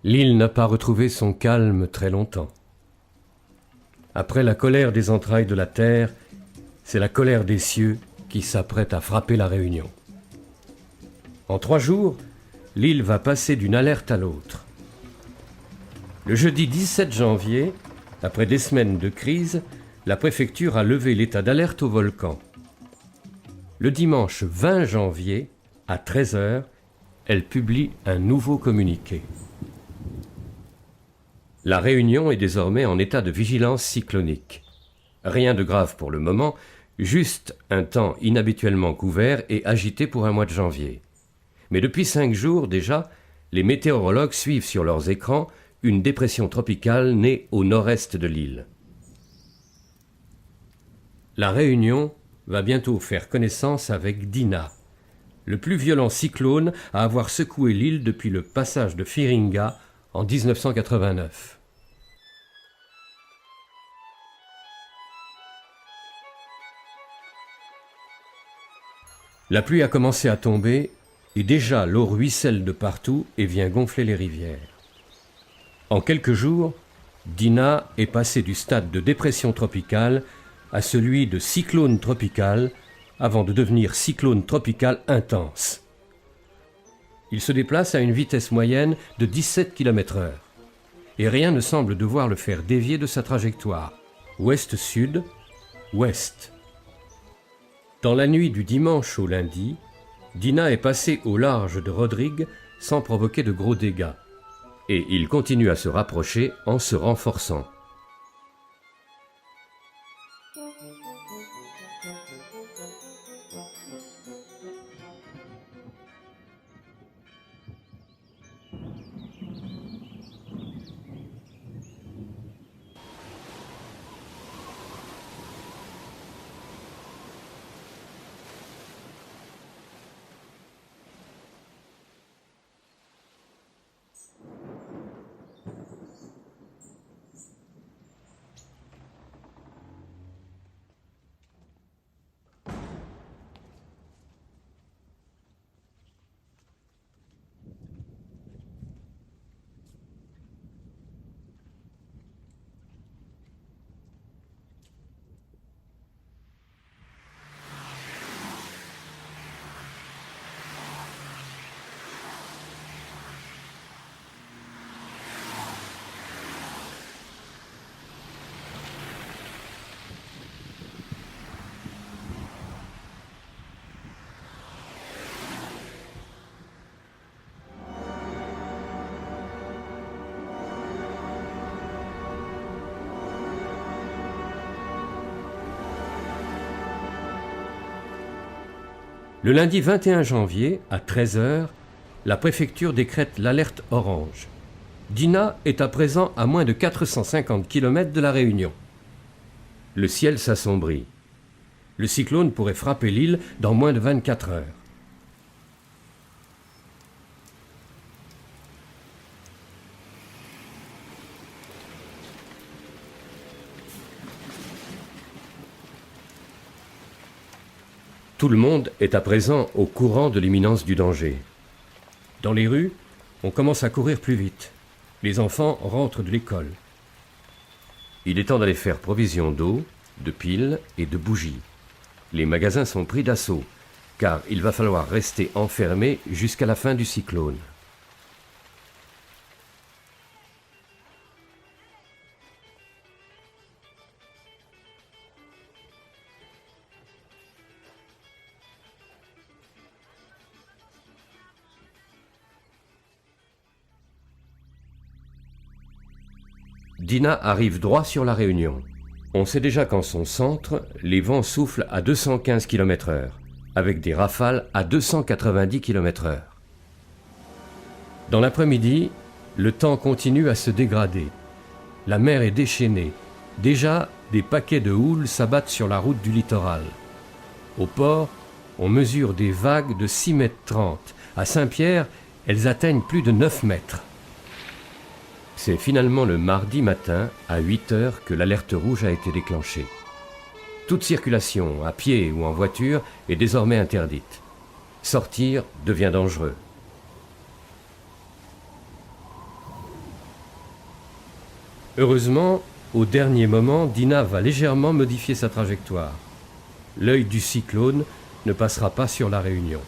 L'île n'a pas retrouvé son calme très longtemps. Après la colère des entrailles de la terre, c'est la colère des cieux qui s'apprête à frapper la Réunion. En 3 jours, l'île va passer d'une alerte à l'autre. Le jeudi 17 janvier, après des semaines de crise, la préfecture a levé l'état d'alerte au volcan. Le dimanche 20 janvier, à 13 h, elle publie un nouveau communiqué. La Réunion est désormais en état de vigilance cyclonique. Rien de grave pour le moment, juste un temps inhabituellement couvert et agité pour un mois de janvier. Mais depuis 5 jours déjà, les météorologues suivent sur leurs écrans une dépression tropicale née au nord-est de l'île. La Réunion va bientôt faire connaissance avec Dina, le plus violent cyclone à avoir secoué l'île depuis le passage de Firinga en 1989. La pluie a commencé à tomber et déjà l'eau ruisselle de partout et vient gonfler les rivières. En quelques jours, Dina est passée du stade de dépression tropicale à celui de cyclone tropical avant de devenir cyclone tropical intense. Il se déplace à une vitesse moyenne de 17 km/h et rien ne semble devoir le faire dévier de sa trajectoire, ouest-sud, ouest. Dans la nuit du dimanche au lundi, Dina est passée au large de Rodrigue sans provoquer de gros dégâts. Et il continue à se rapprocher en se renforçant. Le lundi 21 janvier, à 13 h, la préfecture décrète l'alerte orange. Dina est à présent à moins de 450 km de la Réunion. Le ciel s'assombrit. Le cyclone pourrait frapper l'île dans moins de 24 heures. Tout le monde est à présent au courant de l'imminence du danger. Dans les rues, on commence à courir plus vite. Les enfants rentrent de l'école. Il est temps d'aller faire provision d'eau, de piles et de bougies. Les magasins sont pris d'assaut, car il va falloir rester enfermés jusqu'à la fin du cyclone. Dina arrive droit sur la Réunion. On sait déjà qu'en son centre, les vents soufflent à 215 km/h, avec des rafales à 290 km/h. Dans l'après-midi, le temps continue à se dégrader. La mer est déchaînée. Déjà, des paquets de houles s'abattent sur la route du littoral. Au port, on mesure des vagues de 6,30 m. À Saint-Pierre, elles atteignent plus de 9 mètres. C'est finalement le mardi matin, à 8 h, que l'alerte rouge a été déclenchée. Toute circulation, à pied ou en voiture, est désormais interdite. Sortir devient dangereux. Heureusement, au dernier moment, Dina va légèrement modifier sa trajectoire. L'œil du cyclone ne passera pas sur la Réunion.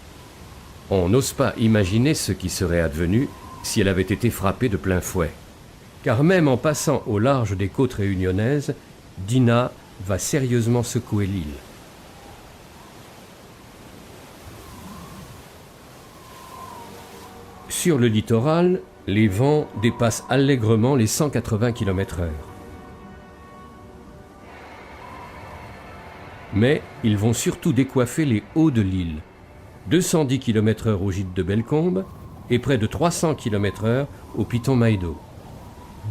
On n'ose pas imaginer ce qui serait advenu si elle avait été frappée de plein fouet. Car même en passant au large des côtes réunionnaises, Dina va sérieusement secouer l'île. Sur le littoral, les vents dépassent allègrement les 180 km/h. Mais ils vont surtout décoiffer les hauts de l'île, 210 km/h au gîte de Bellecombe et près de 300 km/h au Piton Maïdo.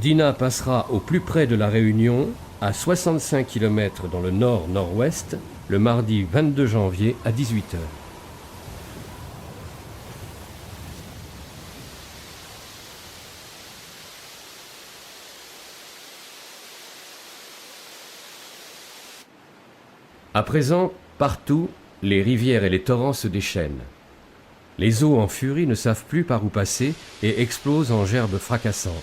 Dina passera au plus près de la Réunion, à 65 km dans le nord-nord-ouest, le mardi 22 janvier à 18 h. À présent, partout, les rivières et les torrents se déchaînent. Les eaux en furie ne savent plus par où passer et explosent en gerbes fracassantes.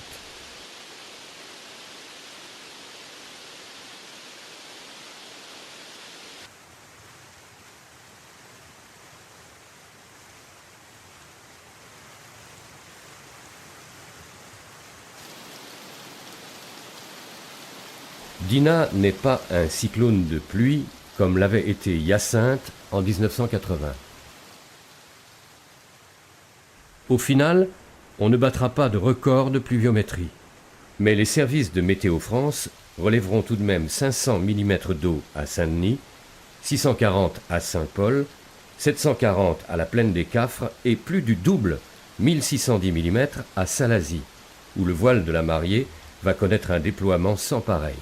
Dina n'est pas un cyclone de pluie comme l'avait été Hyacinthe en 1980. Au final, on ne battra pas de record de pluviométrie. Mais les services de Météo France relèveront tout de même 500 mm d'eau à Saint-Denis, 640 à Saint-Paul, 740 à la plaine des Cafres et plus du double, 1610 mm à Salazie, où le voile de la Mariée va connaître un déploiement sans pareil.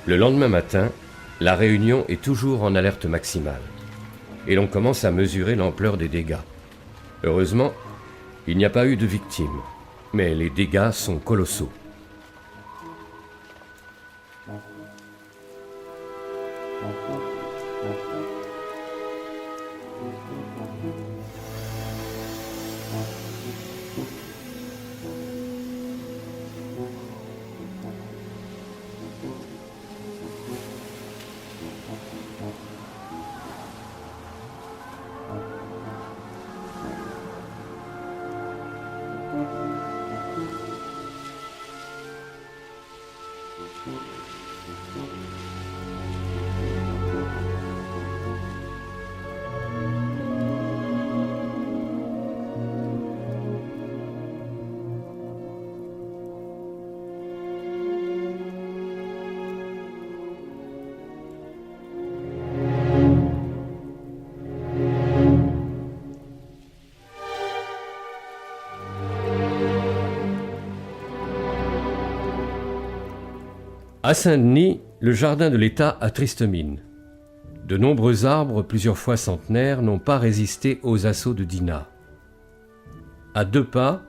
Le lendemain matin, la Réunion est toujours en alerte maximale. Et l'on commence à mesurer l'ampleur des dégâts. Heureusement, il n'y a pas eu de victimes, mais les dégâts sont colossaux. À Saint-Denis, le jardin de l'État a triste mine. De nombreux arbres, plusieurs fois centenaires, n'ont pas résisté aux assauts de Dinah. À 2 pas,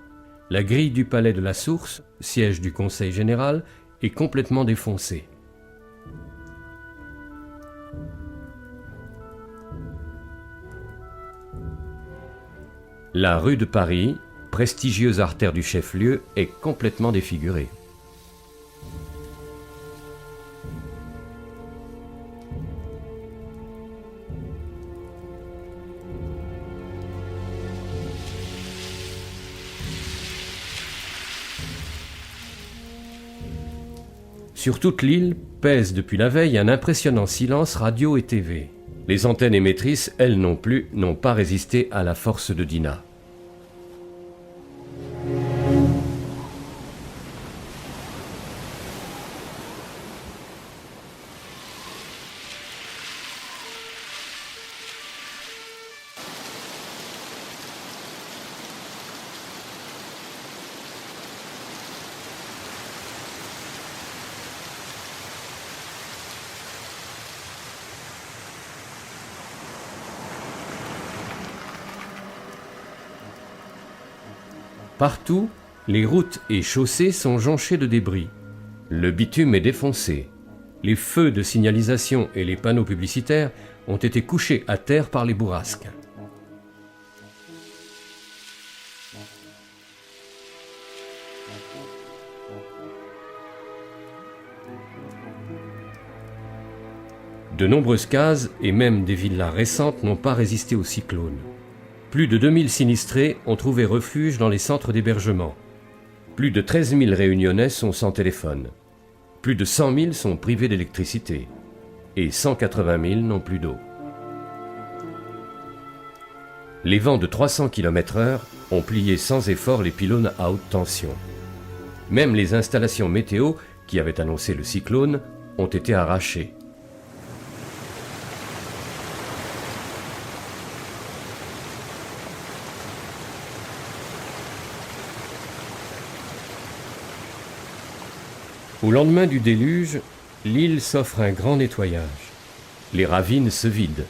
la grille du palais de la Source, siège du Conseil général, est complètement défoncée. La rue de Paris, prestigieuse artère du chef-lieu, est complètement défigurée. Sur toute l'île pèse depuis la veille un impressionnant silence radio et TV. Les antennes émettrices, elles non plus, n'ont pas résisté à la force de Dinah. Partout, les routes et chaussées sont jonchées de débris. Le bitume est défoncé. Les feux de signalisation et les panneaux publicitaires ont été couchés à terre par les bourrasques. De nombreuses cases et même des villas récentes n'ont pas résisté au cyclone. Plus de 2000 sinistrés ont trouvé refuge dans les centres d'hébergement. Plus de 13 000 Réunionnais sont sans téléphone. Plus de 100 000 sont privés d'électricité. Et 180 000 n'ont plus d'eau. Les vents de 300 km/h ont plié sans effort les pylônes à haute tension. Même les installations météo qui avaient annoncé le cyclone ont été arrachées. Au lendemain du déluge, l'île s'offre un grand nettoyage. Les ravines se vident,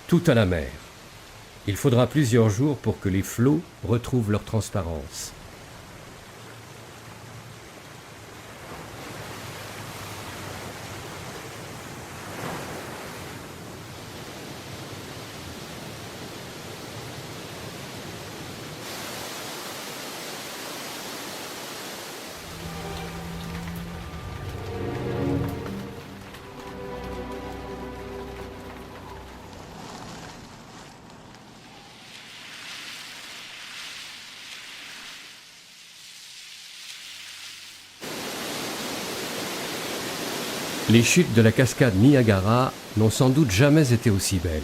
tout à la mer. Il faudra plusieurs jours pour que les flots retrouvent leur transparence. Les chutes de la cascade Niagara n'ont sans doute jamais été aussi belles.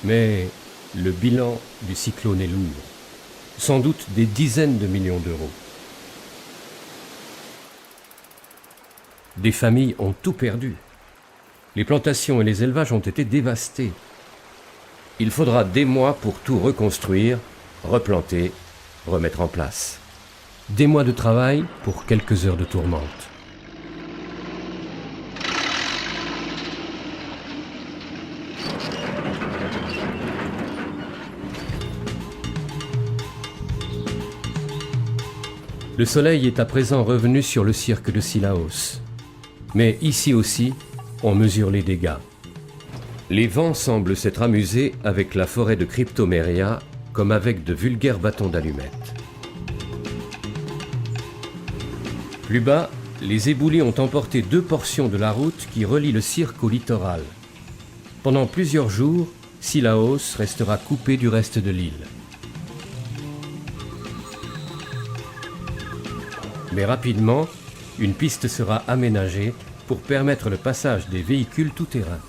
Mais le bilan du cyclone est lourd. Sans doute des dizaines de millions d'euros. Des familles ont tout perdu. Les plantations et les élevages ont été dévastés. Il faudra des mois pour tout reconstruire, replanter, remettre en place. Des mois de travail pour quelques heures de tourmente. Le soleil est à présent revenu sur le cirque de Cilaos. Mais ici aussi, on mesure les dégâts. Les vents semblent s'être amusés avec la forêt de Cryptomeria comme avec de vulgaires bâtons d'allumettes. Plus bas, les éboulis ont emporté 2 portions de la route qui relie le cirque au littoral. Pendant plusieurs jours, Cilaos restera coupé du reste de l'île. Mais rapidement, une piste sera aménagée pour permettre le passage des véhicules tout-terrain.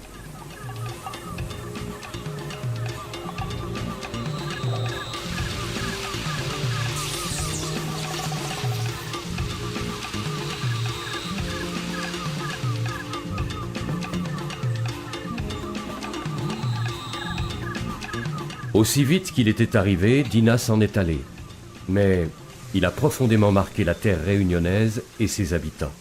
Aussi vite qu'il était arrivé, Dina s'en est allé. Mais il a profondément marqué la terre réunionnaise et ses habitants.